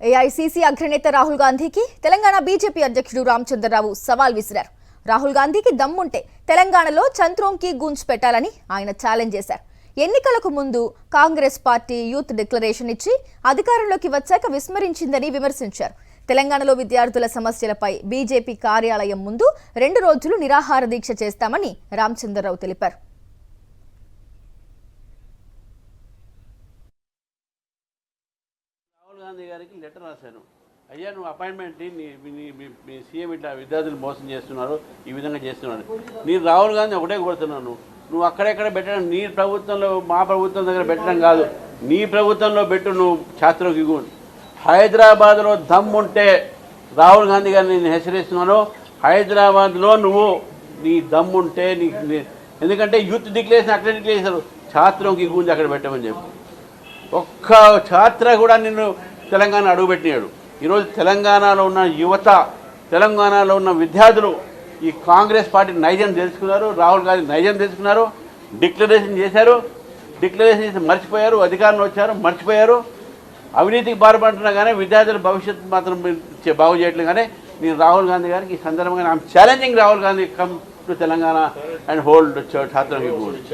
AICC అగ్రనేత రాహుల్ గాంధీకి Telangana BJP అధ్యక్షుడు రామచంద్రరావు సవాల్ విసిరారు. రాహుల్ గాంధీకి దమ్ముంటే తెలంగాణలో చంద్రోంకి గూంజ్ పెట్టాలని ఆయన ఛాలెంజ్ చేశారు. ఎన్నికలకు ముందు కాంగ్రెస్ పార్టీ యూత్ డిక్లరేషన్ ఇచ్చి అధికారంలోకి వచ్చాక విస్మరించిందని విమర్శించారు. తెలంగాణలో విద్యార్థుల సమస్యలపై బీజేపీ కార్యాలయం ముందు 2 రోజులు నిరాహార దీక్ష చేస్తామని రామచంద్రరావు తెలిపారు. రాహుల్ గాంధీ గారికి లెటర్ రాశాను. అయ్యా నువ్వు అపాయింట్మెంట్ మీ సీఎం ఇట్లా విద్యార్థులు మోసం చేస్తున్నారు, ఈ విధంగా చేస్తున్నారు. నేను రాహుల్ గాంధీ ఒకటే కోరుతున్నాను, నువ్వు అక్కడెక్కడ పెట్టడం నీ ప్రభుత్వంలో మా ప్రభుత్వం దగ్గర పెట్టడం కాదు, నీ ప్రభుత్వంలో పెట్టు. నువ్వు ఛాత్రోకి హైదరాబాద్లో దమ్ముంటే రాహుల్ గాంధీ గారిని నేను హెచ్చరిస్తున్నాను. హైదరాబాద్లో నువ్వు నీ దమ్ముంటే ఎందుకంటే యూత్ డిక్లేరేషన్ అక్కడ డిక్లేర్ చేశారు, ఛాత్రోకి గూంజ్ అక్కడ పెట్టమని చెప్పి ఒక్క ఛాత్ర కూడా నిన్ను తెలంగాణ అడుగుపెట్టినాడు. ఈరోజు తెలంగాణలో ఉన్న యువత, తెలంగాణలో ఉన్న విద్యార్థులు ఈ కాంగ్రెస్ పార్టీ నైజం తెలుసుకున్నారు, రాహుల్ గాంధీ నైజం తెలుసుకున్నారు, డిక్లరేషన్ చేశారు. డిక్లరేషన్ చేసి మర్చిపోయారు, అధికారంలో వచ్చారు మర్చిపోయారు. అవినీతికి బాధపడుతున్నా కానీ విద్యార్థుల భవిష్యత్తు మాత్రం బాగు చేయట్లేదు. కానీ నేను రాహుల్ గాంధీ గారికి ఈ సందర్భంగా I'm challenging Rahul Gandhi come to Telangana and hold ఛాత్రోకి గూంజ్.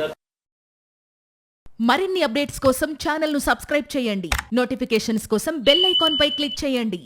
మరిన్ని అప్డేట్స్ కోసం ఛానల్ ను సబ్స్క్రైబ్ చేయండి. నోటిఫికేషన్స్ కోసం బెల్ ఐకాన్ పై క్లిక్ చేయండి.